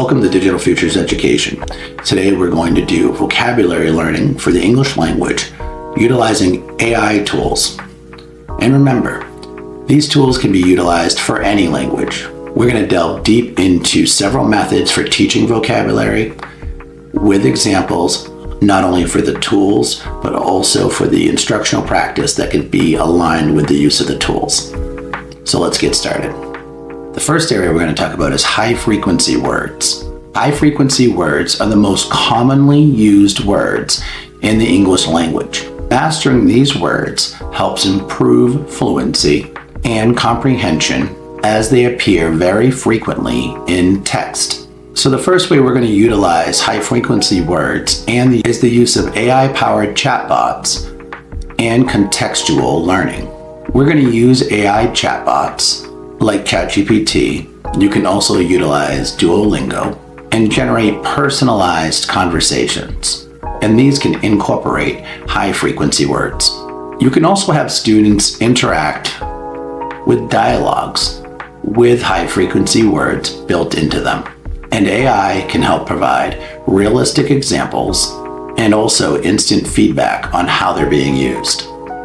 Welcome to Digital Futures Education. Today we're going to do vocabulary learning for the English language utilizing AI tools. And remember, these tools can be utilized for any language. We're going to delve deep into several methods for teaching vocabulary with examples, not only for the tools, but also for the instructional practice that can be aligned with the use of the tools. So let's get started. The first area we're going to talk about is high-frequency words. High-frequency words are the most commonly used words in the English language. Mastering these words helps improve fluency and comprehension as they appear very frequently in text. So the first way we're going to utilize high-frequency words is the use of AI-powered chatbots and contextual learning. We're going to use AI chatbots like ChatGPT. You can also utilize Duolingo and generate personalized conversations. And these can incorporate high-frequency words. You can also have students interact with dialogues with high-frequency words built into them. And AI can help provide realistic examples and also instant feedback on how they're being used.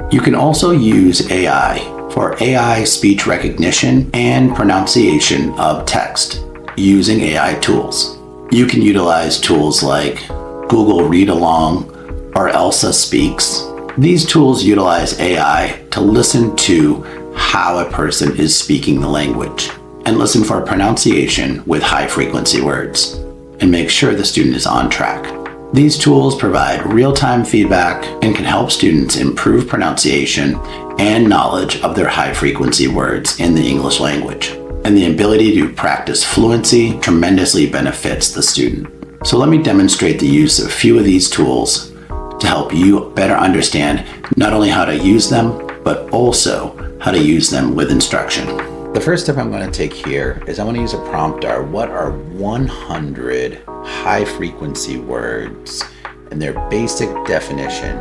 You can also use AI for AI speech recognition and pronunciation of text using AI tools. You can utilize tools like Google Read Along or Elsa Speaks. These tools utilize AI to listen to how a person is speaking the language and listen for pronunciation with high-frequency words and make sure the student is on track. These tools provide real-time feedback and can help students improve pronunciation and knowledge of their high-frequency words in the English language. And the ability to practice fluency tremendously benefits the student. So let me demonstrate the use of a few of these tools to help you better understand not only how to use them, but also how to use them with instruction. The first step I'm going to take here is I'm going to use a prompter. What are 100 high-frequency words and their basic definition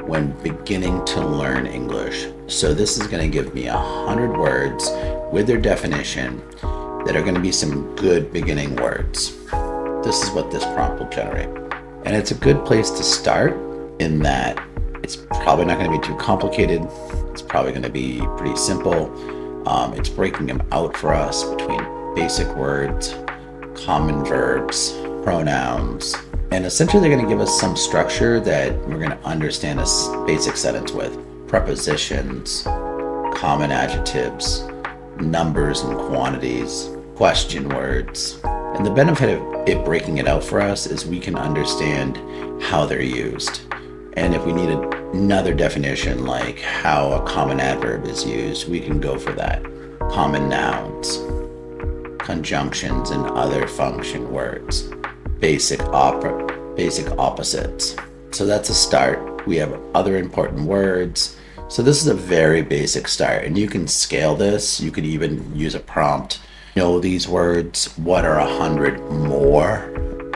when beginning to learn English? So this is going to give me 100 words with their definition that are going to be some good beginning words. This is what this prompt will generate. And it's a good place to start in that it's probably not going to be too complicated. It's probably going to be pretty simple. It's breaking them out for us between basic words, common verbs, pronouns, and essentially they're going to give us some structure that we're going to understand a basic sentence with. Prepositions, common adjectives, numbers and quantities, question words. And the benefit of it breaking it out for us is we can understand how they're used. And if we need another definition, like how a common adverb is used, we can go for that. Common nouns, conjunctions and other function words, basic opposites. So that's a start. We have other important words. So this is a very basic start, and you can scale this. You could even use a prompt. Know these words. What are 100 more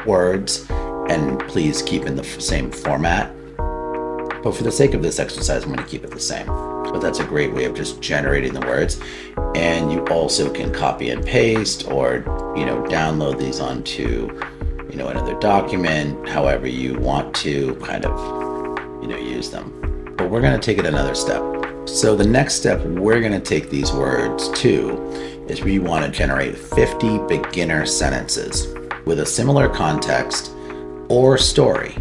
words? And please keep in the same format. But for the sake of this exercise, I'm going to keep it the same. But that's a great way of just generating the words. And you also can copy and paste or, download these onto, another document, however you want to kind of, use them. But we're going to take it another step. So the next step we're going to take these words to is we want to generate 50 beginner sentences with a similar context or story.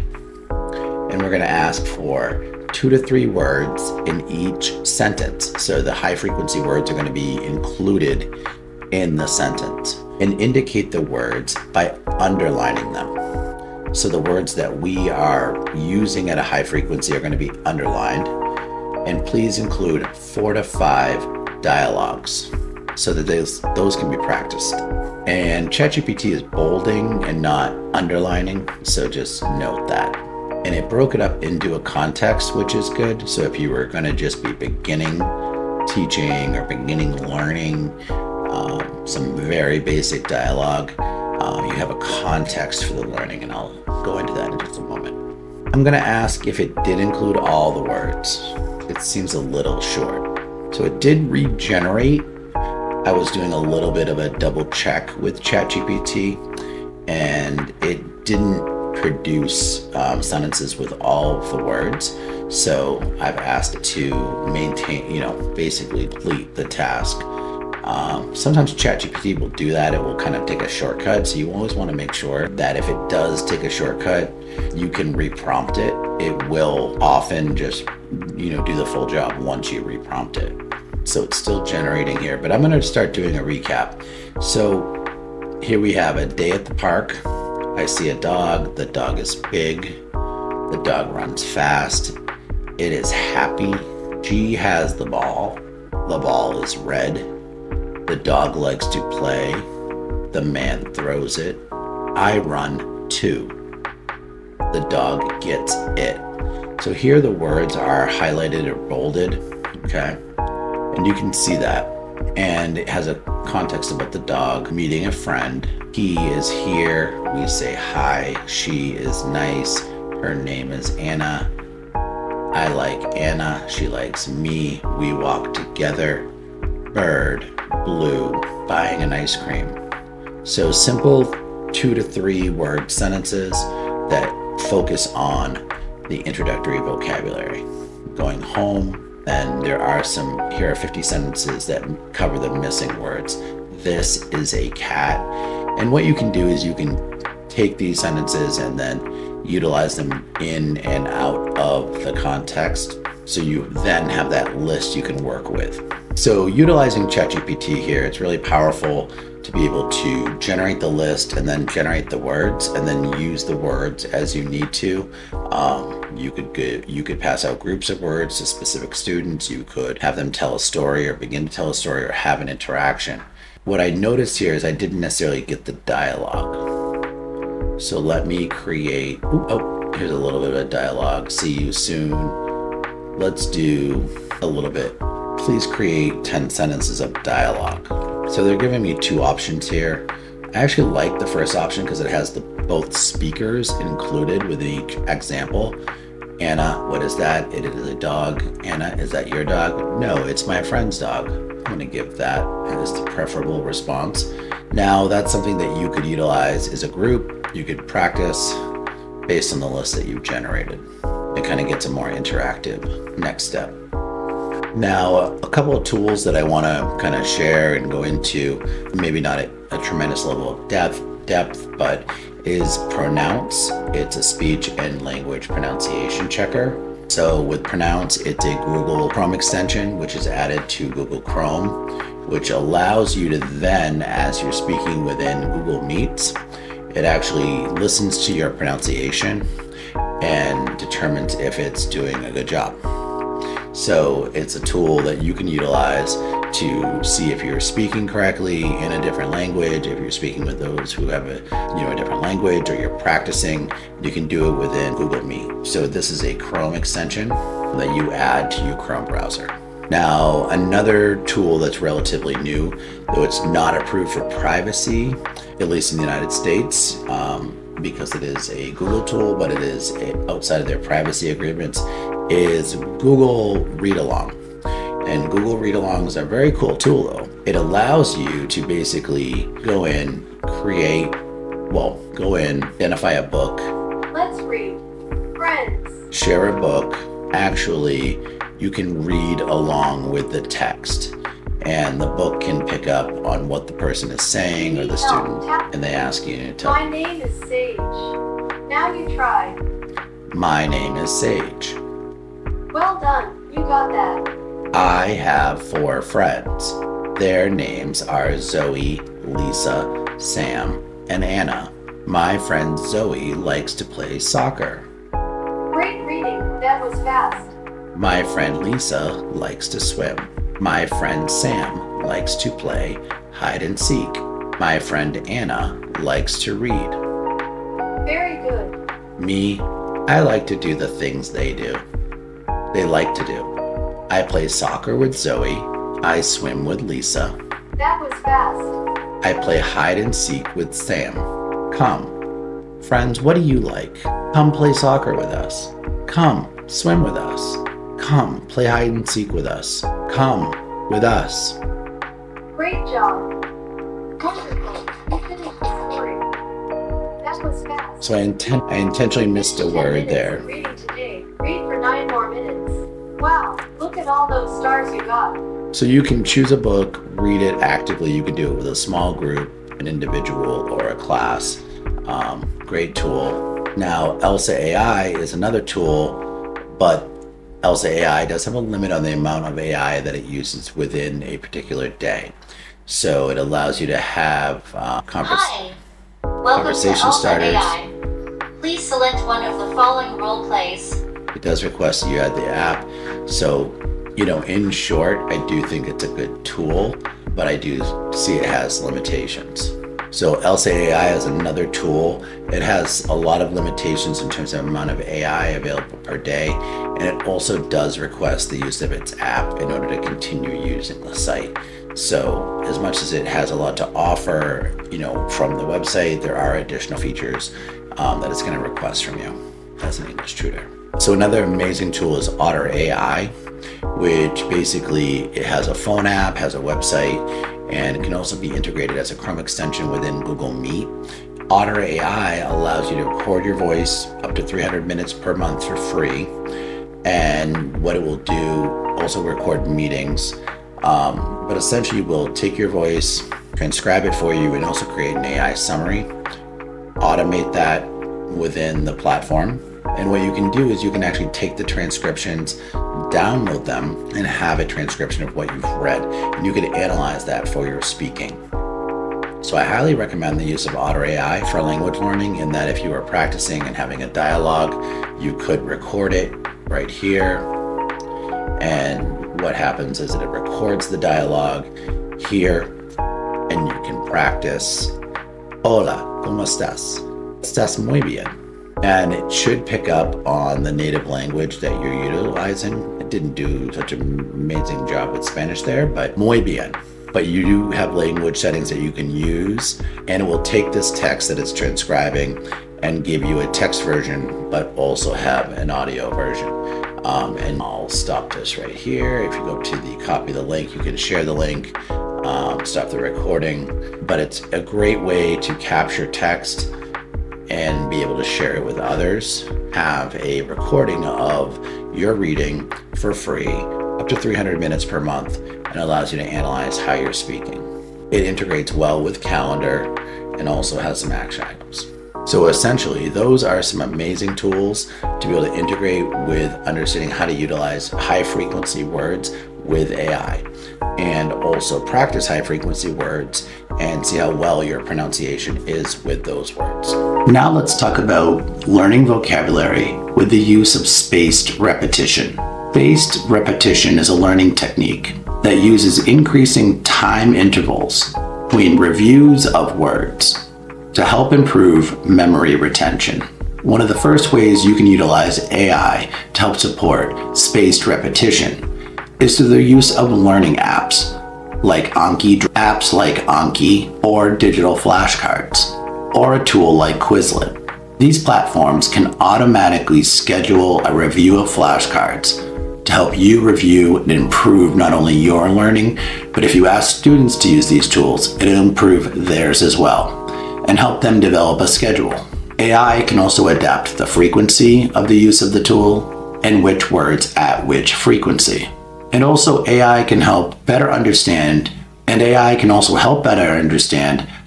And we're going to ask for 2 to 3 words in each sentence. So the high frequency words are going to be included in the sentence, and indicate the words by underlining them. So the words that we are using at a high frequency are going to be underlined. And please include 4 to 5 dialogues so that those can be practiced. And ChatGPT is bolding and not underlining, so just note that. And it broke it up into a context, which is good. So if you were going to just be beginning teaching or beginning learning some very basic dialogue, you have a context for the learning, and I'll go into that in just a moment. I'm going to ask if it did include all the words. It seems a little short. So it did regenerate. I was doing a little bit of a double check with ChatGPT, and it didn't produce sentences with all of the words. So I've asked it to maintain, basically complete the task. Sometimes ChatGPT will do that. It will kind of take a shortcut. So you always want to make sure that if it does take a shortcut, you can reprompt it. It will often just, do the full job once you reprompt it. So it's still generating here, but I'm going to start doing a recap. So here we have a day at the park. I see a dog. The dog is big. The dog runs fast. It is happy. She has the ball. The ball is red. The dog likes to play. The man throws it. I run too. The dog gets it. So here the words are highlighted or bolded, okay? And you can see that. And it has a context about the dog meeting a friend. He is here. We say hi. She is nice. Her name is Anna. I like Anna. She likes me. We walk together. Bird, blue, buying an ice cream. So simple 2 to 3 word sentences that focus on the introductory vocabulary. Going home, and here are 50 sentences that cover the missing words. This is a cat. And what you can do is you can take these sentences and then utilize them in and out of the context. So you then have that list you can work with. So utilizing ChatGPT here, it's really powerful to be able to generate the list and then generate the words and then use the words as you need to. You could pass out groups of words to specific students. You could have them tell a story or begin to tell a story or have an interaction. What I noticed here is I didn't necessarily get the dialogue. So let me create, here's a little bit of dialogue. See you soon. Let's do a little bit. Please create 10 sentences of dialogue. So they're giving me 2 options here. I actually like the first option because it has both speakers included with each example. Anna, what is that? It is a dog. Anna, is that your dog? No, it's my friend's dog. I'm going to give that as the preferable response. Now that's something that you could utilize as a group. You could practice based on the list that you've generated. It kind of gets a more interactive next step. Now, a couple of tools that I want to kind of share and go into, maybe not at a tremendous level of depth, but is Pronounce. It's a speech and language pronunciation checker. So with Pronounce, it's a Google Chrome extension, which is added to Google Chrome, which allows you to then, as you're speaking within Google Meets, it actually listens to your pronunciation and determines if it's doing a good job. So it's a tool that you can utilize to see if you're speaking correctly in a different language, if you're speaking with those who have a different language, or you're practicing. You can do it within Google Meet. So this is a Chrome extension that you add to your Chrome browser. Now, another tool that's relatively new, though it's not approved for privacy, at least in the United States, because it is a Google tool, but it is outside of their privacy agreements, is Google Read Along. And Google Read Along is a very cool tool though. It allows you to basically go in, identify a book. Let's read. Friends. Share a book. Actually, you can read along with the text. And the book can pick up on what the person is saying or the student, and they ask you to tell. My name is Sage. Now you try. My name is Sage. Well done, you got that. I have 4 friends. Their names are Zoe, Lisa, Sam, and Anna. My friend Zoe likes to play soccer. Great reading, that was fast. My friend Lisa likes to swim. My friend Sam likes to play hide and seek. My friend Anna likes to read. Very good. Me, I like to do the things they like to do. I play soccer with Zoe. I swim with Lisa. That was fast. I play hide and seek with Sam. Come. Friends, what do you like? Come play soccer with us. Come, swim with us. Come, play hide and seek with us. Come with us. Great job. Wonderful. You finished the story. So I intentionally missed a word there. Reading today. Read for 9 more minutes. Wow, look at all those stars you got. So you can choose a book, read it actively. You can do it with a small group, an individual, or a class. Great tool. Now, Elsa AI is another tool, but Elsa AI does have a limit on the amount of AI that it uses within a particular day. So it allows you to have Hi, welcome to conversation Elsa starters. AI. Please select one of the following role plays. It does request that you add the app. So, in short, I do think it's a good tool, but I do see it has limitations. So Elsa AI is another tool. It has a lot of limitations in terms of amount of AI available per day, and it also does request the use of its app in order to continue using the site. So as much as it has a lot to offer, from the website, there are additional features that it's going to request from you as an English tutor. So another amazing tool is Otter AI, which basically it has a phone app, has a website, and it can also be integrated as a Chrome extension within Google Meet. Otter AI allows you to record your voice up to 300 minutes per month for free. And what it will do, also record meetings, but essentially will take your voice, transcribe it for you, and also create an AI summary, automate that within the platform. And what you can do is you can actually take the transcriptions, download them, and have a transcription of what you've read. And you can analyze that for your speaking. So I highly recommend the use of Otter AI for language learning, in that if you are practicing and having a dialogue, you could record it right here. And what happens is that it records the dialogue here, and you can practice. Hola, ¿cómo estás? Estás muy bien. And it should pick up on the native language that you're utilizing. It didn't do such an amazing job with Spanish there, but muy bien. But you do have language settings that you can use, and it will take this text that it's transcribing and give you a text version, but also have an audio version. And I'll stop this right here. If you go to the copy the link, you can share the link, stop the recording. But it's a great way to capture text and be able to share it with others. Have a recording of your reading for free, up to 300 minutes per month, and allows you to analyze how you're speaking. It integrates well with calendar and also has some action items. So essentially, those are some amazing tools to be able to integrate with understanding how to utilize high frequency words with AI, and also practice high frequency words and see how well your pronunciation is with those words. Now let's talk about learning vocabulary with the use of spaced repetition. Spaced repetition is a learning technique that uses increasing time intervals between reviews of words to help improve memory retention. One of the first ways you can utilize AI to help support spaced repetition is through the use of learning apps like Anki, or digital flashcards, or a tool like Quizlet. These platforms can automatically schedule a review of flashcards to help you review and improve not only your learning, but if you ask students to use these tools, it'll improve theirs as well and help them develop a schedule. AI can also adapt the frequency of the use of the tool and which words at which frequency. And also AI can also help better understand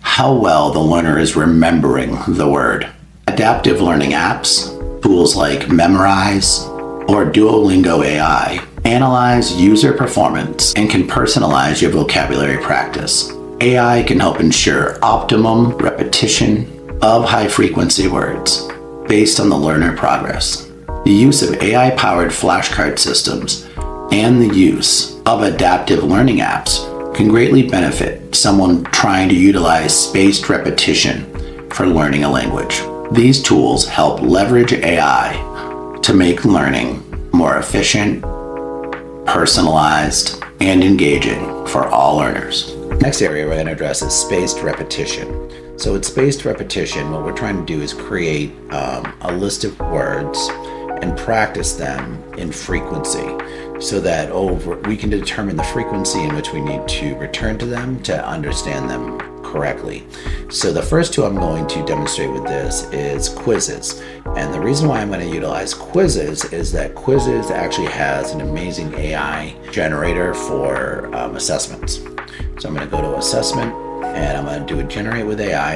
how well the learner is remembering the word. Adaptive learning apps, tools like Memorize or Duolingo AI, analyze user performance and can personalize your vocabulary practice. AI can help ensure optimum repetition of high-frequency words based on the learner progress. The use of AI-powered flashcard systems and the use of adaptive learning apps can greatly benefit someone trying to utilize spaced repetition for learning a language. These tools help leverage AI to make learning more efficient, personalized, and engaging for all learners. Next area we're going to address is spaced repetition. So with spaced repetition, what we're trying to do is create a list of words and practice them in frequency so that we can determine the frequency in which we need to return to them to understand them correctly. So the first two I'm going to demonstrate with this is quizzes. And the reason why I'm going to utilize quizzes is that quizzes actually has an amazing AI generator for assessments. So I'm going to go to assessment and I'm going to do a generate with AI.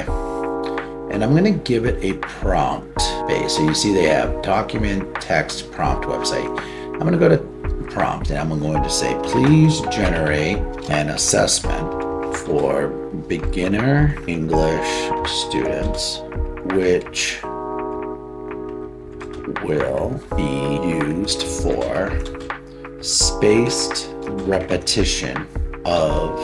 And I'm going to give it a prompt base. So you see they have document, text, prompt, website. I'm going to go to prompt and I'm going to say, please generate an assessment for beginner English students, which will be used for spaced repetition of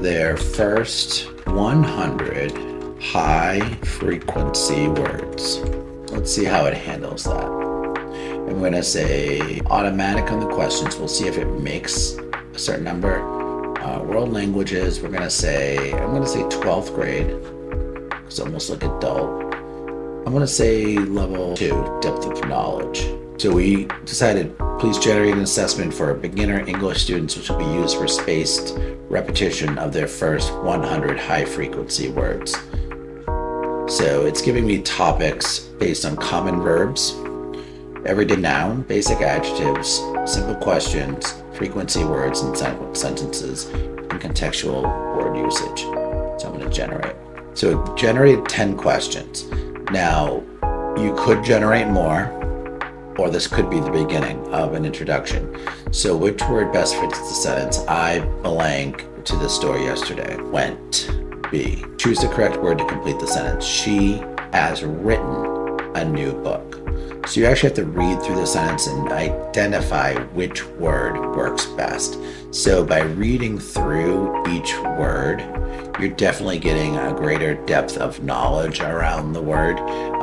their first 100 high frequency words. Let's see how it handles that. I'm going to say automatic on the questions. We'll see if it makes a certain number. World languages, I'm going to say 12th grade. It's almost like adult. I'm going to say level 2, depth of knowledge. So we decided, please generate an assessment for beginner English students, which will be used for spaced repetition of their first 100 high frequency words. So it's giving me topics based on common verbs, everyday noun, basic adjectives, simple questions, frequency words and sentences, and contextual word usage. So I'm going to generate. So it generated 10 questions. Now, you could generate more, or this could be the beginning of an introduction. So which word best fits the sentence? I blank to the store yesterday. Went. B. Choose the correct word to complete the sentence. She has written a new book. So you actually have to read through the sentence and identify which word works best. So by reading through each word, you're definitely getting a greater depth of knowledge around the word,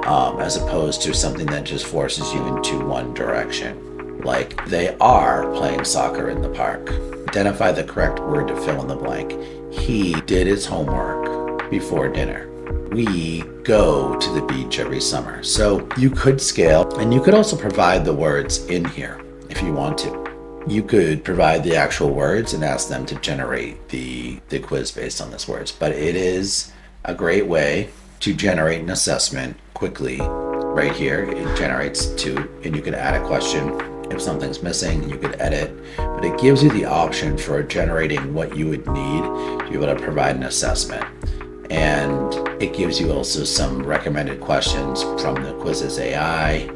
as opposed to something that just forces you into one direction. Like, they are playing soccer in the park. Identify the correct word to fill in the blank. He did his homework before dinner. We go to the beach every summer. So you could scale, and you could also provide the words in here if you want to. You could provide the actual words and ask them to generate the quiz based on those words. But it is a great way to generate an assessment quickly. Right here, it generates two, and you can add a question. If something's missing, you could edit, but it gives you the option for generating what you would need to be able to provide an assessment. And it gives you also some recommended questions from the quizzes AI.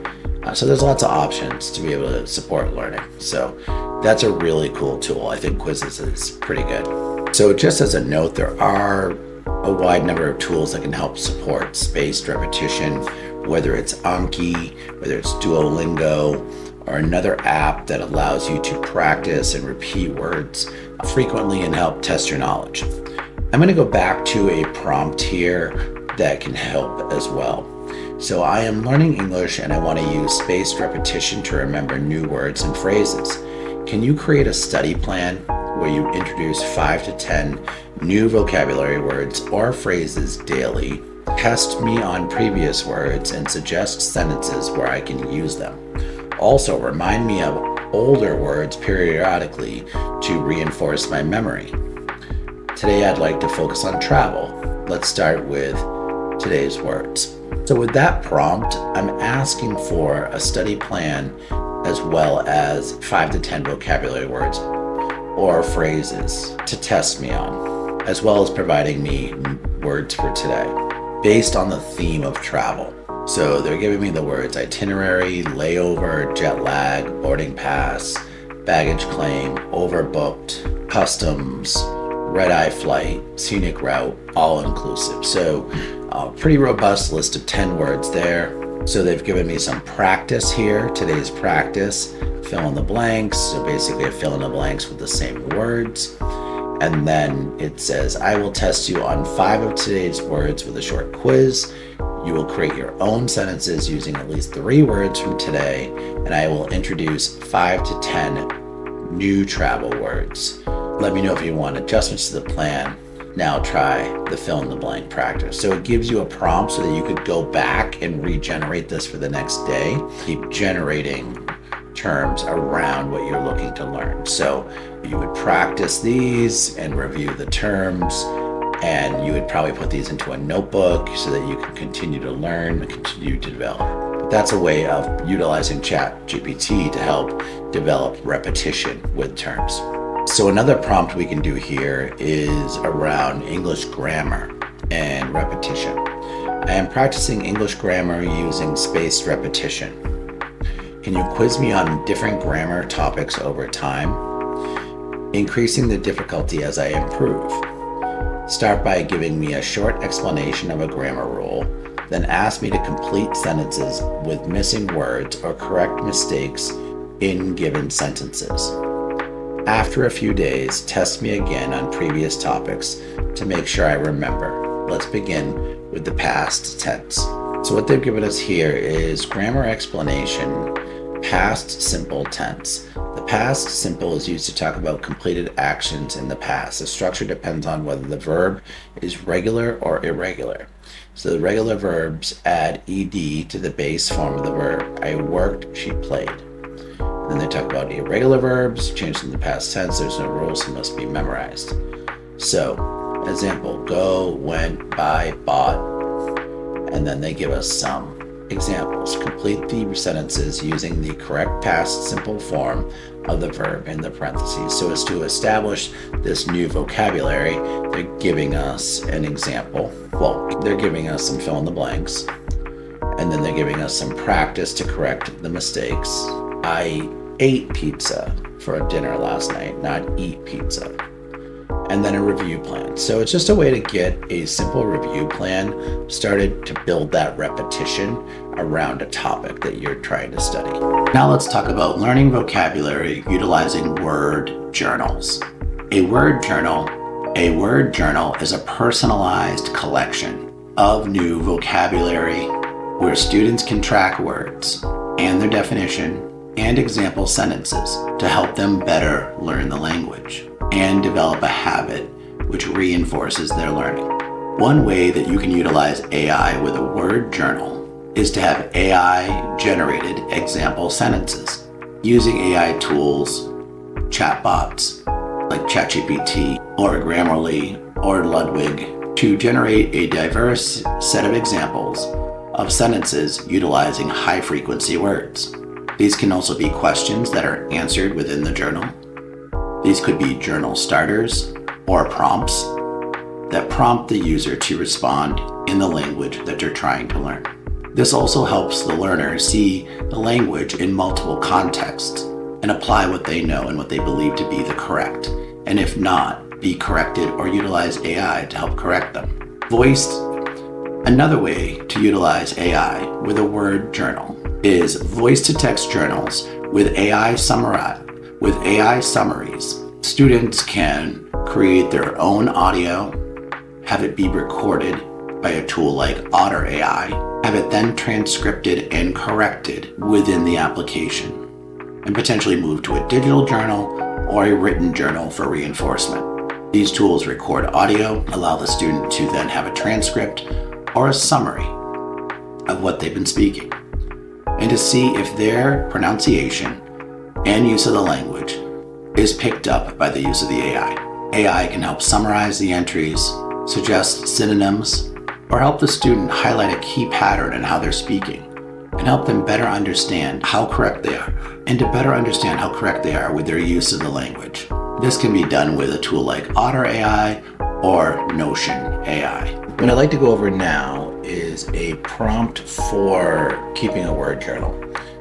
So there's lots of options to be able to support learning. So that's a really cool tool. I think quizzes is pretty good. So just as a note, there are a wide number of tools that can help support spaced repetition, whether it's Anki, whether it's Duolingo, or another app that allows you to practice and repeat words frequently and help test your knowledge. I'm going to go back to a prompt here that can help as well. So I am learning English and I want to use spaced repetition to remember new words and phrases. Can you create a study plan where you introduce 5 to 10 new vocabulary words or phrases daily, test me on previous words, and suggest sentences where I can use them? Also, remind me of older words periodically to reinforce my memory. Today, I'd like to focus on travel. Let's start with today's words. So with that prompt, I'm asking for a study plan as well as 5 to 10 vocabulary words or phrases to test me on, as well as providing me words for today based on the theme of travel. So they're giving me the words itinerary, layover, jet lag, boarding pass, baggage claim, overbooked, customs, red-eye flight, scenic route, all inclusive. So a pretty robust list of 10 words there. So they've given me some practice here. Today's practice, fill in the blanks. So basically I fill in the blanks with the same words. And then it says, I will test you on 5 of today's words with a short quiz. You will create your own sentences using at least 3 words from today, and I will introduce 5 to 10 new travel words. Let me know if you want adjustments to the plan. Now try the fill in the blank practice. So it gives you a prompt so that you could go back and regenerate this for the next day. Keep generating terms around what you're looking to learn. So you would practice these and review the terms And you would probably put these into a notebook so that you can continue to learn and continue to develop. But that's a way of utilizing ChatGPT to help develop repetition with terms. So another prompt we can do here is around English grammar and repetition. I am practicing English grammar using spaced repetition. Can you quiz me on different grammar topics over time? Increasing the difficulty as I improve. Start by giving me a short explanation of a grammar rule, then ask me to complete sentences with missing words or correct mistakes in given sentences. After a few days, test me again on previous topics to make sure I remember. Let's begin with the past tense. So what they've given us here is grammar explanation, past simple tense. The past simple is used to talk about completed actions in the past. The structure depends on whether the verb is regular or irregular. So the regular verbs add ed to the base form of the verb. I worked, she played. Then they talk about irregular verbs, changed in the past tense. There's no rules, so must be memorized. So, example, go, went, buy, bought. And then they give us some examples. Complete the sentences using the correct past simple form of the verb in the parentheses. So as to establish this new vocabulary, they're giving us an example. Well, they're giving us some fill in the blanks. And then they're giving us some practice to correct the mistakes. I ate pizza for dinner last night, not eat pizza. And then a review plan. So it's just a way to get a simple review plan started to build that repetition around a topic that you're trying to study. Now let's talk about learning vocabulary utilizing word journals. A word journal is a personalized collection of new vocabulary where students can track words and their definition and example sentences to help them better learn the language and develop a habit which reinforces their learning. One way that you can utilize AI with a word journal is to have AI-generated example sentences using AI tools, chatbots like ChatGPT or Grammarly or Ludwig to generate a diverse set of examples of sentences utilizing high-frequency words. These can also be questions that are answered within the journal. These could be journal starters or prompts that prompt the user to respond in the language that they're trying to learn. This also helps the learner see the language in multiple contexts and apply what they know and what they believe to be the correct, and if not, be corrected or utilize AI to help correct them. Another way to utilize AI with a word journal is voice-to-text journals with AI summaries. Students can create their own audio, have it be recorded by a tool like Otter AI, have it then transcribed and corrected within the application, and potentially move to a digital journal or a written journal for reinforcement. These tools record audio, allow the student to then have a transcript or a summary of what they've been speaking, and to see if their pronunciation and use of the language is picked up by the use of the AI. AI can help summarize the entries, suggest synonyms, or help the student highlight a key pattern in how they're speaking, and help them better understand how correct they are, and to better understand how correct they are with their use of the language. This can be done with a tool like Otter AI or Notion AI. What I'd like to go over now is a prompt for keeping a word journal.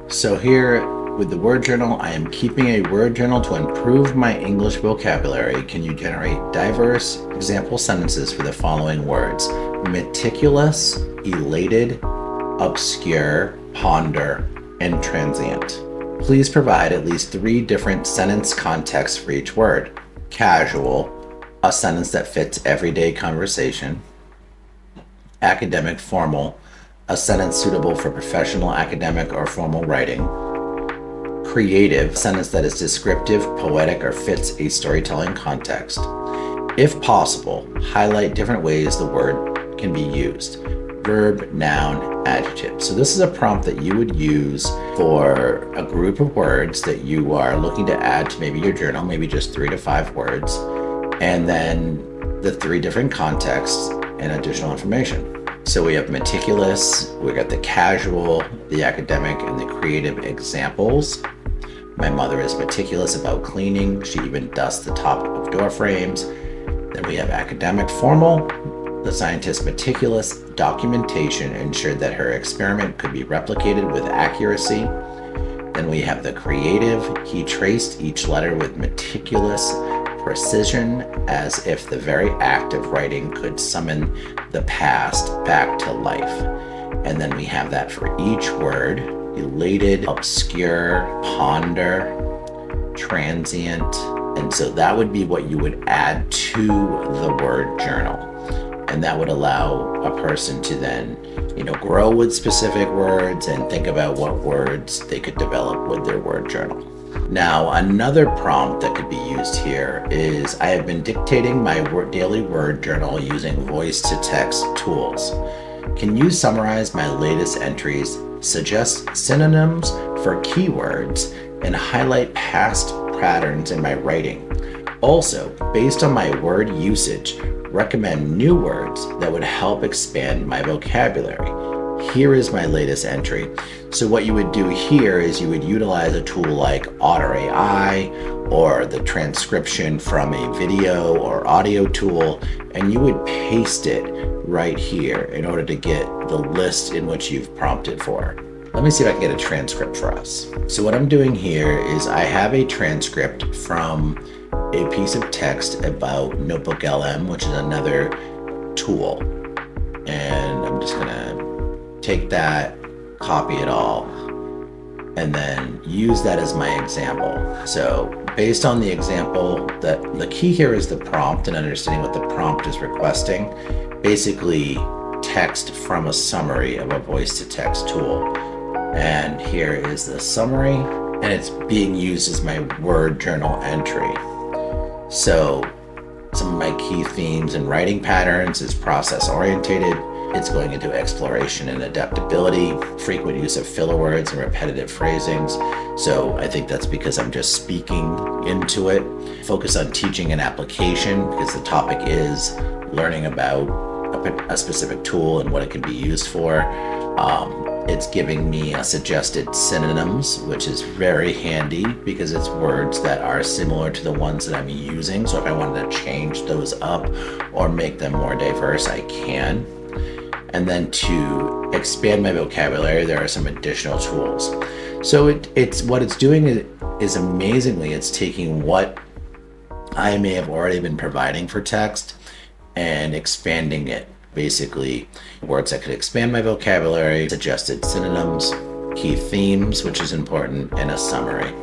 So here with the word journal, I am keeping a word journal to improve my English vocabulary. Can you generate diverse example sentences for the following words? Meticulous, elated, obscure, ponder, and transient. Please provide at least 3 different sentence contexts for each word. Casual, a sentence that fits everyday conversation. Academic, formal, a sentence suitable for professional, academic, or formal writing. Creative, a sentence that is descriptive, poetic, or fits a storytelling context. If possible, highlight different ways the word can be used. Verb, noun, adjective. So this is a prompt that you would use for a group of words that you are looking to add to maybe your journal, maybe just 3 to 5 words. And then the 3 different contexts and additional information. So we have meticulous, we got the casual, the academic, and the creative examples. My mother is meticulous about cleaning. She even dusts the top of door frames. Then we have academic formal. The scientist's meticulous documentation ensured that her experiment could be replicated with accuracy. Then we have the creative. He traced each letter with meticulous precision as if the very act of writing could summon the past back to life. And then we have that for each word: elated, obscure, ponder, transient. And so that would be what you would add to the word journal. And that would allow a person to then, grow with specific words and think about what words they could develop with their word journal. Now, another prompt that could be used here is I have been dictating my daily word journal using voice-to-text tools. Can you summarize my latest entries, suggest synonyms for keywords, and highlight past patterns in my writing? Also, based on my word usage, recommend new words that would help expand my vocabulary. Here is my latest entry. So what you would do here is you would utilize a tool like Otter AI or the transcription from a video or audio tool, and you would paste it right here in order to get the list in which you've prompted for. Let me see if I can get a transcript for us. So what I'm doing here is I have a transcript from a piece of text about Notebook LM, which is another tool. And I'm just gonna take that, copy it all, and then use that as my example. So based on the example, the key here is the prompt and understanding what the prompt is requesting. Basically, text from a summary of a voice-to-text tool. And here is the summary, and it's being used as my word journal entry. So some of my key themes and writing patterns is process orientated. It's going into exploration and adaptability, frequent use of filler words and repetitive phrasings. So I think that's because I'm just speaking into it. Focus on teaching and application because the topic is learning about a specific tool and what it can be used for. It's giving me suggested synonyms, which is very handy because it's words that are similar to the ones that I'm using. So if I wanted to change those up or make them more diverse, I can. And then to expand my vocabulary, there are some additional tools. So what it's doing is amazingly, it's taking what I may have already been providing for text and expanding it. Basically, words that could expand my vocabulary, suggested synonyms, key themes, which is important, and a summary.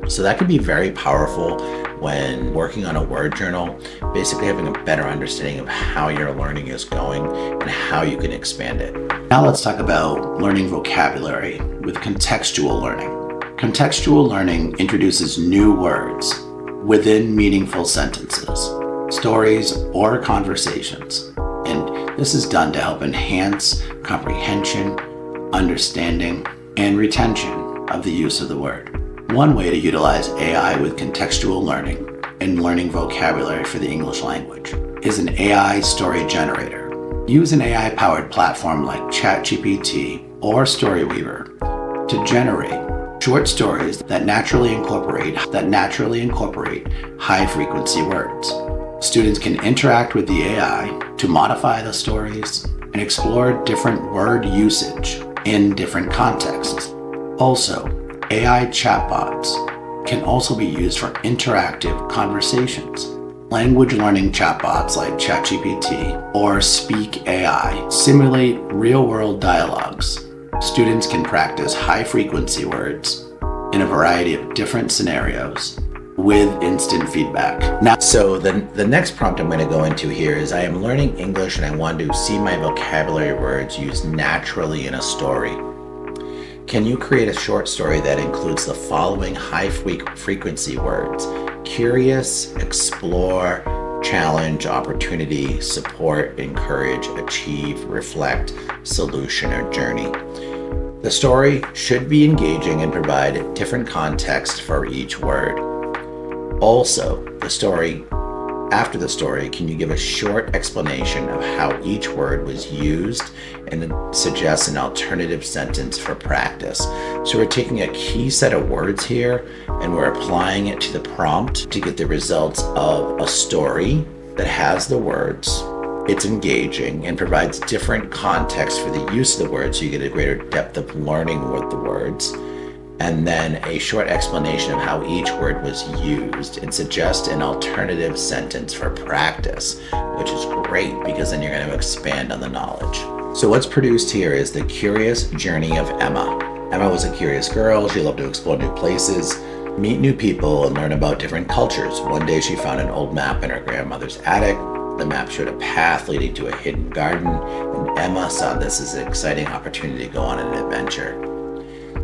So that could be very powerful when working on a word journal, basically having a better understanding of how your learning is going and how you can expand it. Now let's talk about learning vocabulary with contextual learning. Contextual learning introduces new words within meaningful sentences, stories, or conversations. And this is done to help enhance comprehension, understanding, and retention of the use of the word. One way to utilize AI with contextual learning and learning vocabulary for the English language is an AI story generator. Use an AI-powered platform like ChatGPT or Storyweaver to generate short stories that naturally incorporate high-frequency words. Students can interact with the AI to modify the stories and explore different word usage in different contexts. Also, AI chatbots can also be used for interactive conversations. Language learning chatbots like ChatGPT or Speak AI simulate real-world dialogues. Students can practice high-frequency words in a variety of different scenarios with instant feedback. So the next prompt I'm going to go into here is I am learning English and I want to see my vocabulary words used naturally in a story. Can you create a short story that includes the following high frequency words: curious, explore, challenge, opportunity, support, encourage, achieve, reflect, solution, or journey? The story should be engaging and provide different context for each word. Also, the story After the story, can you give a short explanation of how each word was used and then suggest an alternative sentence for practice? So we're taking a key set of words here and we're applying it to the prompt to get the results of a story that has the words. It's engaging and provides different context for the use of the words so you get a greater depth of learning with the words. And then a short explanation of how each word was used and suggest an alternative sentence for practice, which is great because then you're going to expand on the knowledge. So what's produced here is the curious journey of Emma. Emma was a curious girl. She loved to explore new places, meet new people, and learn about different cultures. One day she found an old map in her grandmother's attic. The map showed a path leading to a hidden garden, and Emma saw this as an exciting opportunity to go on an adventure.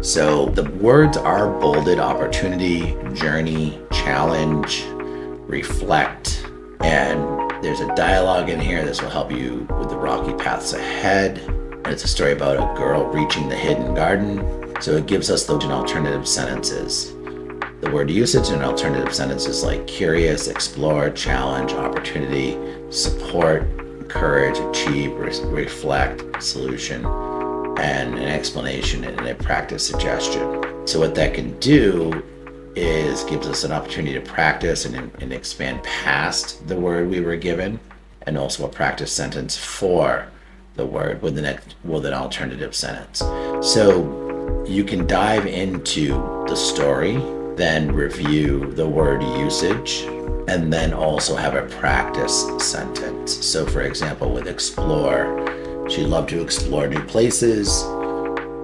So the words are bolded: opportunity, journey, challenge, reflect, and there's a dialogue in here. This will help you with the rocky paths ahead. And it's a story about a girl reaching the hidden garden. So it gives us those alternative sentences. The word usage in alternative sentences like curious, explore, challenge, opportunity, support, encourage, achieve, reflect, solution, and an explanation and a practice suggestion. So what that can do is gives us an opportunity to practice and expand past the word we were given, and also a practice sentence for the word with an alternative sentence. So you can dive into the story, then review the word usage, and then also have a practice sentence. So for example, with explore, she loved to explore new places.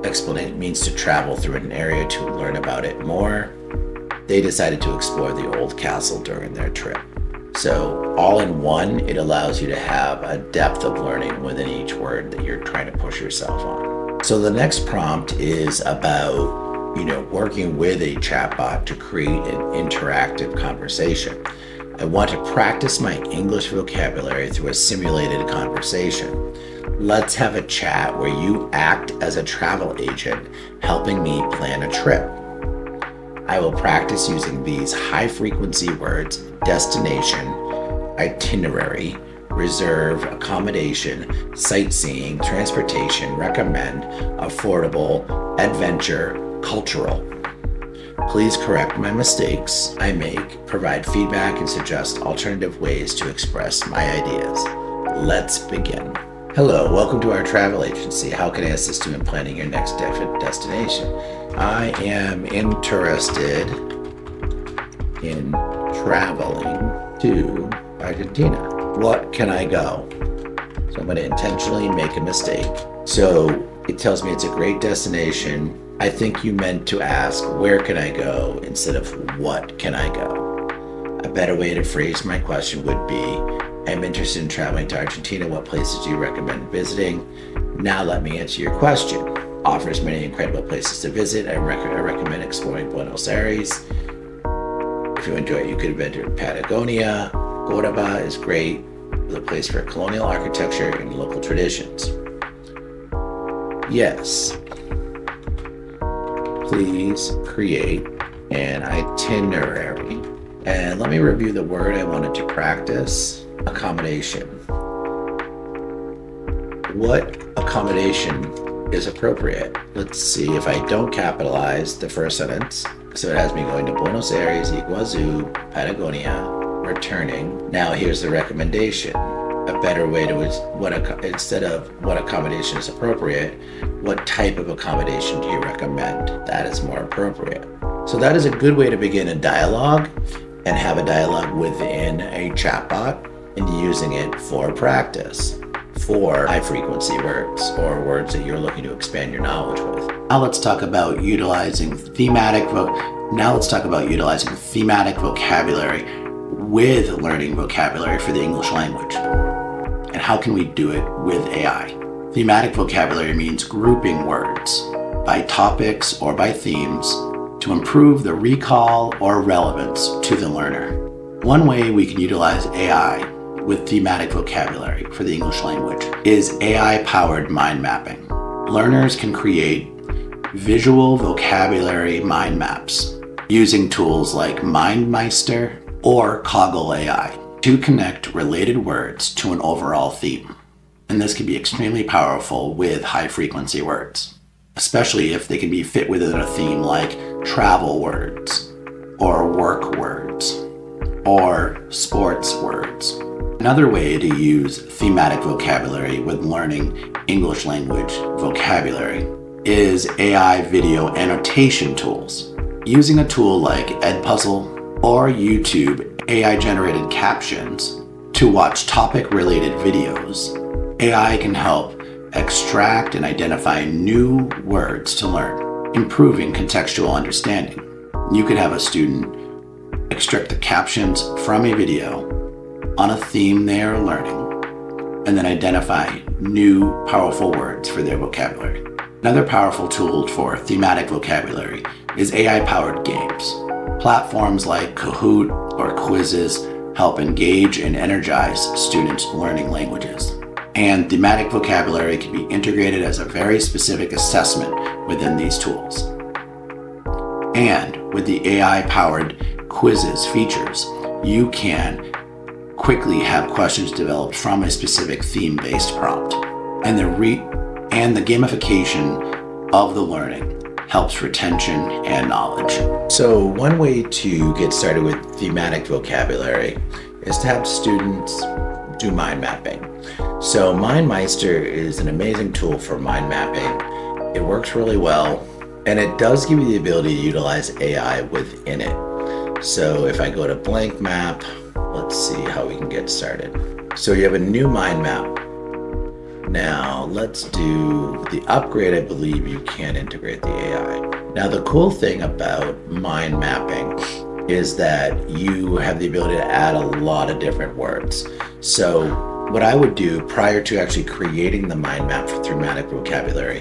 Explanation means to travel through an area to learn about it more. They decided to explore the old castle during their trip. So all in one, it allows you to have a depth of learning within each word that you're trying to push yourself on. So the next prompt is about working with a chatbot to create an interactive conversation. I want to practice my English vocabulary through a simulated conversation. Let's have a chat where you act as a travel agent, helping me plan a trip. I will practice using these high-frequency words: destination, itinerary, reserve, accommodation, sightseeing, transportation, recommend, affordable, adventure, cultural. Please correct my mistakes I make, provide feedback, and suggest alternative ways to express my ideas. Let's begin. Hello, welcome to our travel agency. How can I assist you in planning your next destination? I am interested in traveling to Argentina. What can I go? So I'm going to intentionally make a mistake. So it tells me it's a great destination. I think you meant to ask, where can I go, instead of what can I go? A better way to phrase my question would be, I'm interested in traveling to Argentina. What places do you recommend visiting? Now let me answer your question. Offers many incredible places to visit. I recommend exploring Buenos Aires. If you enjoy it, you could visit Patagonia. Córdoba is great, the place for colonial architecture and local traditions. Yes. Please create an itinerary. And let me review the word I wanted to practice. Accommodation. What accommodation is appropriate? Let's see if I don't capitalize the first sentence. So it has me going to Buenos Aires, Iguazu, Patagonia, returning. Now here's the recommendation. A better way to instead of what accommodation is appropriate, what type of accommodation do you recommend? That is more appropriate. So that is a good way to begin a dialogue and have a dialogue within a chatbot and using it for practice, for high frequency words or words that you're looking to expand your knowledge with. Now let's talk about utilizing thematic vocabulary with learning vocabulary for the English language. And how can we do it with AI? Thematic vocabulary means grouping words by topics or by themes to improve the recall or relevance to the learner. One way we can utilize AI with thematic vocabulary for the English language is AI-powered mind mapping. Learners can create visual vocabulary mind maps using tools like MindMeister or Coggle AI. to connect related words to an overall theme. And this can be extremely powerful with high-frequency words, especially if they can be fit within a theme like travel words, or work words, or sports words. Another way to use thematic vocabulary with learning English language vocabulary is AI video annotation tools. Using a tool like Edpuzzle or YouTube AI-generated captions to watch topic-related videos, AI can help extract and identify new words to learn, improving contextual understanding. You could have a student extract the captions from a video on a theme they are learning, and then identify new powerful words for their vocabulary. Another powerful tool for thematic vocabulary is AI-powered games. Platforms like Kahoot or Quizzes help engage and energize students learning languages. And thematic vocabulary can be integrated as a very specific assessment within these tools. And with the AI-powered Quizzes features, you can quickly have questions developed from a specific theme-based prompt. And the gamification of the learning helps retention and knowledge. So one way to get started with thematic vocabulary is to have students do mind mapping. So MindMeister is an amazing tool for mind mapping. It works really well, and it does give you the ability to utilize AI within it. So if I go to blank map, let's see how we can get started. So you have a new mind map. Now let's do the upgrade. I believe you can integrate the AI. Now the cool thing about mind mapping is that you have the ability to add a lot of different words. So what I would do prior to actually creating the mind map for thematic vocabulary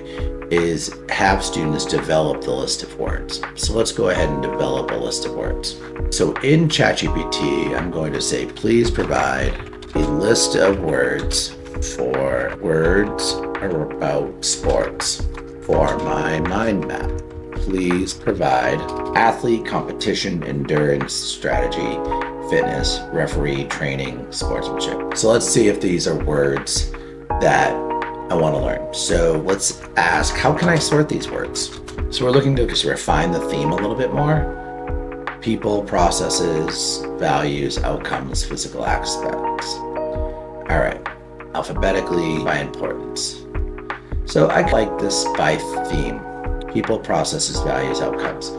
is have students develop the list of words. So let's go ahead and develop a list of words. So in ChatGPT, I'm going to say, please provide a list of words for words about sports for my mind map. Please provide athlete, competition, endurance, strategy, fitness, referee, training, sportsmanship. So let's see if these are words that I want to learn. So let's ask, how can I sort these words? So we're looking to just refine the theme a little bit more. People, processes, values, outcomes, physical aspects. All right, alphabetically by importance. So I like this by theme. People, processes, values, outcomes.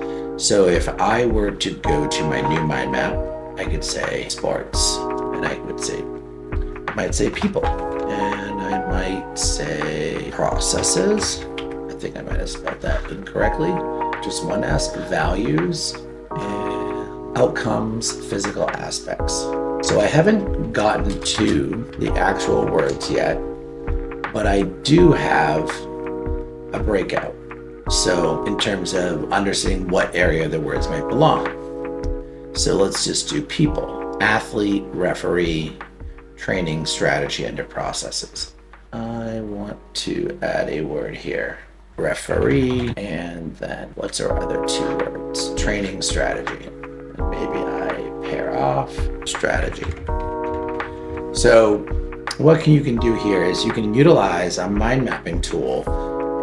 So if I were to go to my new mind map, I could say sports, and I might say people, and I might say processes. I think I might have spelled that incorrectly. Just one S, values, and outcomes, physical aspects. So I haven't gotten to the actual words yet, but I do have a breakout. So in terms of understanding what area the words might belong. So let's just do people, athlete, referee, training, strategy, under processes. I want to add a word here, referee, and then what's our other two words? Training, strategy. And maybe I pair off strategy. So what you can do here is you can utilize a mind mapping tool,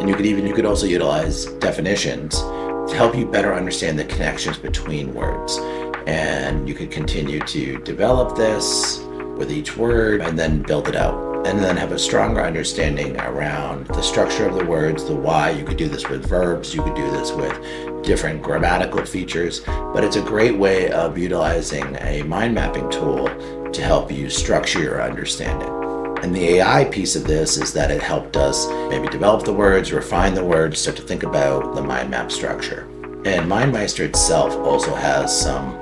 and you could also utilize definitions to help you better understand the connections between words. And you could continue to develop this with each word and then build it out, and then have a stronger understanding around the structure of the words, the why. You could do this with verbs, you could do this with different grammatical features, but it's a great way of utilizing a mind mapping tool to help you structure your understanding. And the AI piece of this is that it helped us maybe develop the words, refine the words, start to think about the mind map structure. And MindMeister itself also has some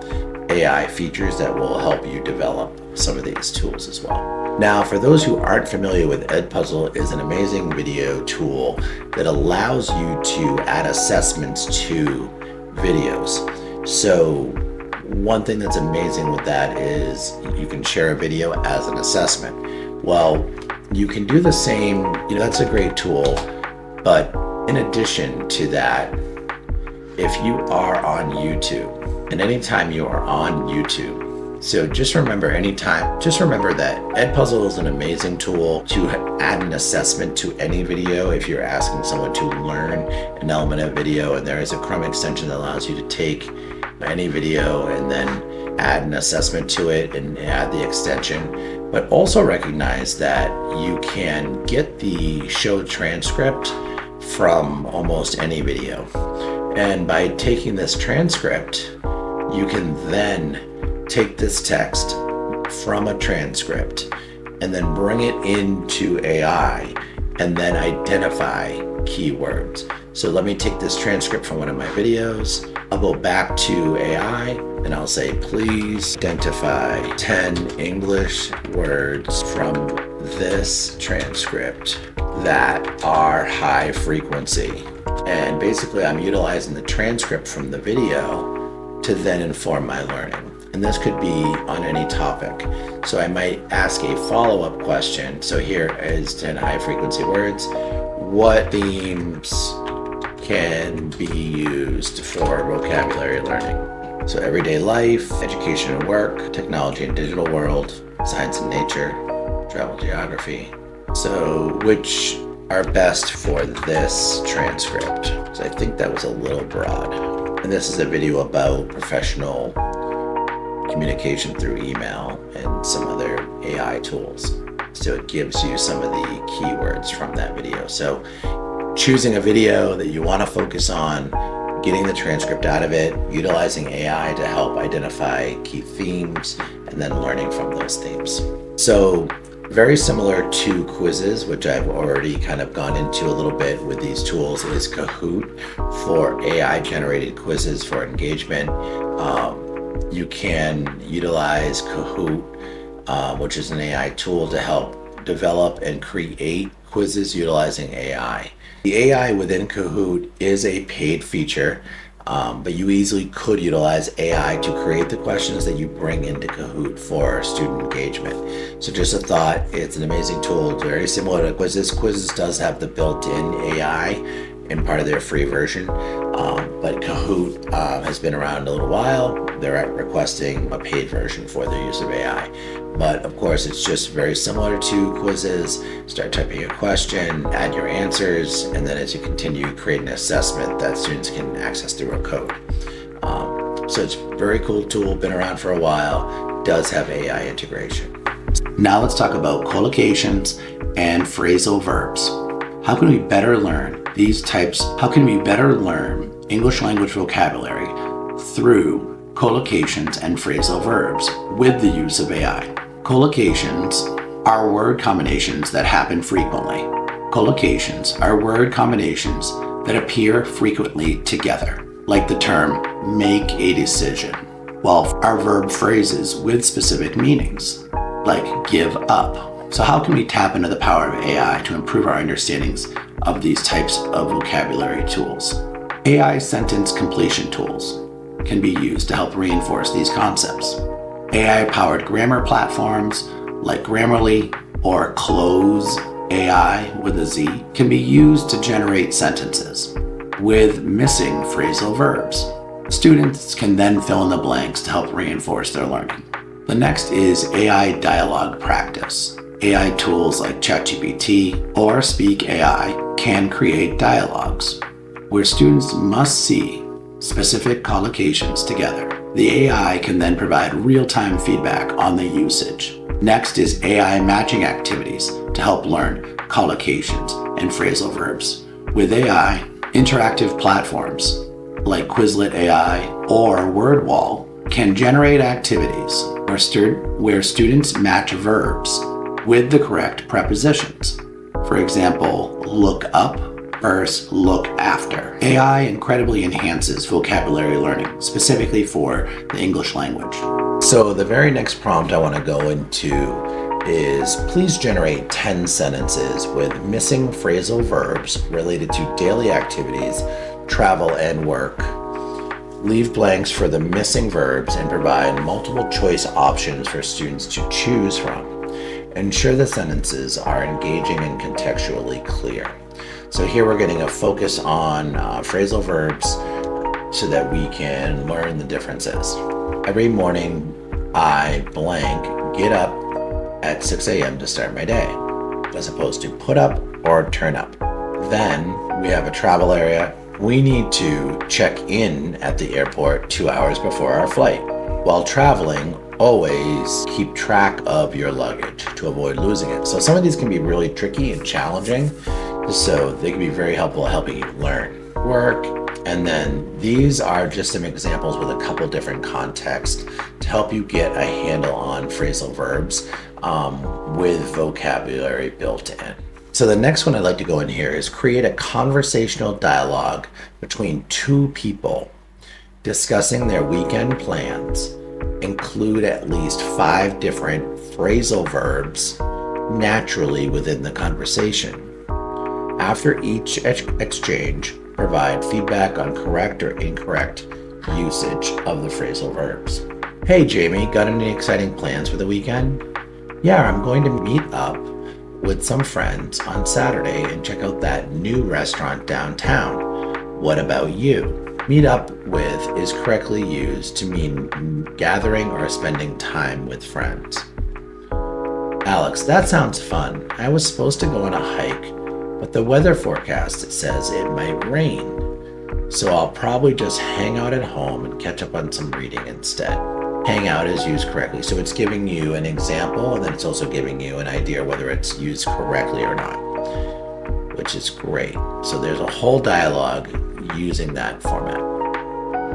AI features that will help you develop some of these tools as well. Now, for those who aren't familiar with Edpuzzle, is an amazing video tool that allows you to add assessments to videos. So one thing that's amazing with that is you can share a video as an assessment. Well, you can do the same, that's a great tool, but in addition to that, if you are on YouTube, and anytime you are on YouTube, So just remember that Edpuzzle is an amazing tool to add an assessment to any video if you're asking someone to learn an element of video, and there is a Chrome extension that allows you to take any video and then add an assessment to it and add the extension. But also recognize that you can get the show transcript from almost any video. And by taking this transcript, you can then take this text from a transcript and then bring it into AI and then identify keywords. So let me take this transcript from one of my videos. I'll go back to AI and I'll say, please identify 10 English words from this transcript that are high frequency. And basically I'm utilizing the transcript from the video to then inform my learning. And this could be on any topic. So I might ask a follow-up question. So here is 10 high frequency words. What themes can be used for vocabulary learning? So everyday life, education and work, technology and digital world, science and nature, travel, geography. So which are best for this transcript? So I think that was a little broad. And this is a video about professional communication through email and some other AI tools. So it gives you some of the keywords from that video. So choosing a video that you want to focus on, getting the transcript out of it, utilizing AI to help identify key themes, and then learning from those themes. So very similar to quizzes, which I've already kind of gone into a little bit with these tools, is Kahoot for AI generated quizzes for engagement. You can utilize Kahoot, which is an AI tool to help develop and create quizzes utilizing AI. The AI within Kahoot is a paid feature, but you easily could utilize AI to create the questions that you bring into Kahoot for student engagement. So just a thought, it's an amazing tool, very similar to Quizzes. Quizzes does have the built-in AI in part of their free version, but Kahoot has been around a little while. They're requesting a paid version for their use of AI. But of course, it's just very similar to Quizzes. Start typing a question, add your answers, and then as you continue, create an assessment that students can access through a code. So it's a very cool tool, been around for a while, does have AI integration. Now let's talk about collocations and phrasal verbs. How can we better learn English language vocabulary through collocations and phrasal verbs with the use of AI? Collocations are word combinations that happen frequently. Collocations are word combinations that appear frequently together, like the term make a decision, while are verb phrases with specific meanings, like give up. So how can we tap into the power of AI to improve our understandings of these types of vocabulary tools? AI sentence completion tools can be used to help reinforce these concepts. AI-powered grammar platforms like Grammarly or Close AI with a Z can be used to generate sentences with missing phrasal verbs. Students can then fill in the blanks to help reinforce their learning. The next is AI dialogue practice. AI tools like ChatGPT or Speak AI can create dialogues where students must see specific collocations together. The AI can then provide real-time feedback on the usage. Next is AI matching activities to help learn collocations and phrasal verbs. With AI, interactive platforms like Quizlet AI or WordWall can generate activities where students match verbs with the correct prepositions. For example, look up versus look after. AI incredibly enhances vocabulary learning, specifically for the English language. So the very next prompt I want to go into is please generate 10 sentences with missing phrasal verbs related to daily activities, travel, and work. Leave blanks for the missing verbs and provide multiple choice options for students to choose from. Ensure the sentences are engaging and contextually clear. So here we're getting a focus on phrasal verbs so that we can learn the differences. Every morning, I blank get up at 6 a.m. to start my day, as opposed to put up or turn up. Then we have a travel area. We need to check in at the airport 2 hours before our flight. While traveling, always keep track of your luggage to avoid losing it. So some of these can be really tricky and challenging, so they can be very helpful at helping you learn, work, and then these are just some examples with a couple different contexts to help you get a handle on phrasal verbs with vocabulary built in. So the next one I'd like to go in here is create a conversational dialogue between two people discussing their weekend plans. Include at least 5 different phrasal verbs naturally within the conversation. After each exchange, provide feedback on correct or incorrect usage of the phrasal verbs. Hey Jamie, got any exciting plans for the weekend? Yeah, I'm going to meet up with some friends on Saturday and check out that new restaurant downtown. What about you? Meet up with is correctly used to mean gathering or spending time with friends. Alex, that sounds fun. I was supposed to go on a hike, but the weather forecast says it might rain. So I'll probably just hang out at home and catch up on some reading instead. Hang out is used correctly. So it's giving you an example, and then it's also giving you an idea whether it's used correctly or not, which is great. So there's a whole dialogue using that format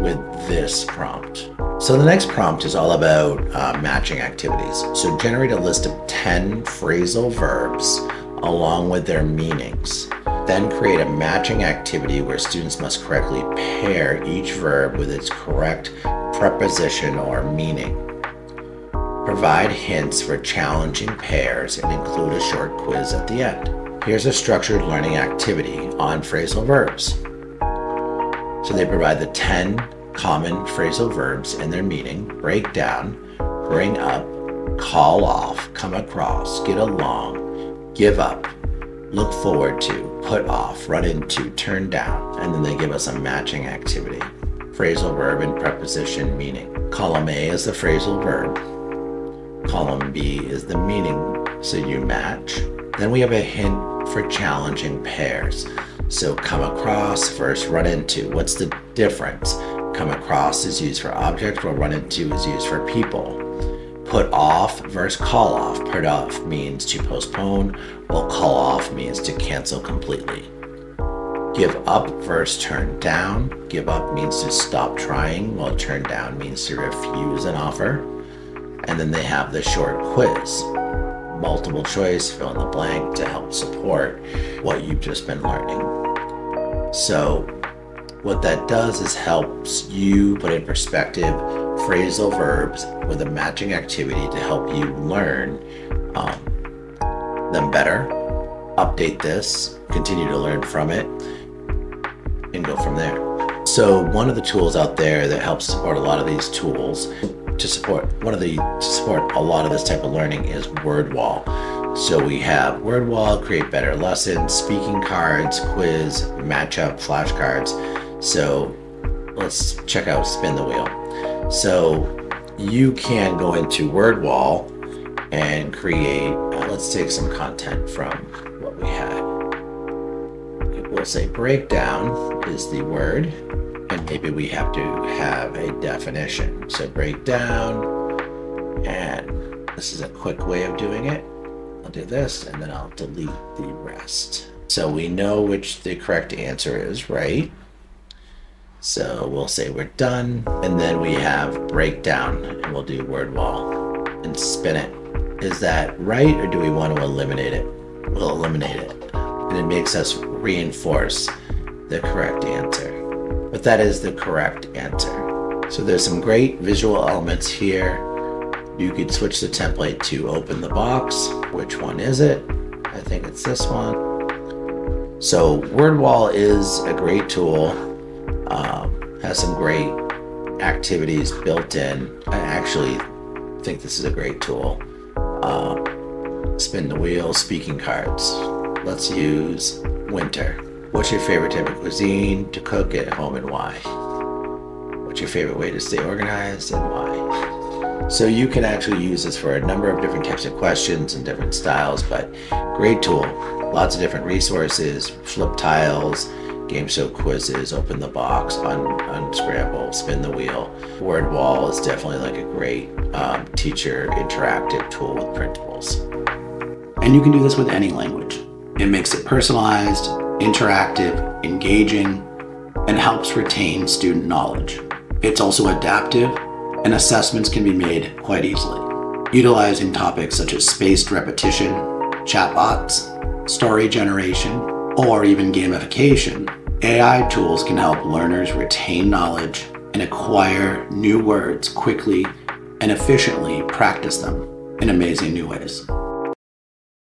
with this prompt. So the next prompt is all about matching activities. So generate a list of 10 phrasal verbs along with their meanings. Then create a matching activity where students must correctly pair each verb with its correct preposition or meaning. Provide hints for challenging pairs and include a short quiz at the end. Here's a structured learning activity on phrasal verbs. So they provide the 10 common phrasal verbs and their meaning, break down, bring up, call off, come across, get along, give up, look forward to, put off, run into, turn down, and then they give us a matching activity. Phrasal verb and preposition meaning. Column A is the phrasal verb. Column B is the meaning, so you match. Then we have a hint for challenging pairs. So come across versus run into. What's the difference? Come across is used for objects, while run into is used for people. Put off versus call off. Put off means to postpone, while call off means to cancel completely. Give up versus turn down. Give up means to stop trying, while turn down means to refuse an offer. And then they have the short quiz. Multiple choice, fill in the blank to help support what you've just been learning. So what that does is helps you put in perspective phrasal verbs with a matching activity to help you learn them better, update this, continue to learn from it, and go from there. So one of the tools out there that helps support a lot of these tools to support a lot of this type of learning is WordWall. So we have WordWall, create better lessons, speaking cards, quiz, matchup, flashcards. So let's check out spin the wheel. So you can go into WordWall and create, let's take some content from what we had. We'll say breakdown is the word, and maybe we have to have a definition. So breakdown, and this is a quick way of doing it. I'll do this, and then I'll delete the rest. So we know which the correct answer is, right? So we'll say we're done, and then we have breakdown, and we'll do word wall and spin it. Is that right, or do we want to eliminate it? We'll eliminate it, and it makes us reinforce the correct answer. But that is the correct answer. So there's some great visual elements here. You could switch the template to open the box. Which one is it? I think it's this one. So WordWall is a great tool. Has some great activities built in. I actually think this is a great tool. Spin the wheel, speaking cards. Let's use winter. What's your favorite type of cuisine to cook at home and why? What's your favorite way to stay organized and why? So you can actually use this for a number of different types of questions and different styles, but great tool. Lots of different resources, flip tiles, game show quizzes, open the box, unscramble, spin the wheel. Word wall is definitely like a great teacher interactive tool with printables. And you can do this with any language. It makes it personalized, interactive, engaging, and helps retain student knowledge. It's also adaptive, and assessments can be made quite easily. Utilizing topics such as spaced repetition, chatbots, story generation, or even gamification, AI tools can help learners retain knowledge and acquire new words quickly and efficiently practice them in amazing new ways.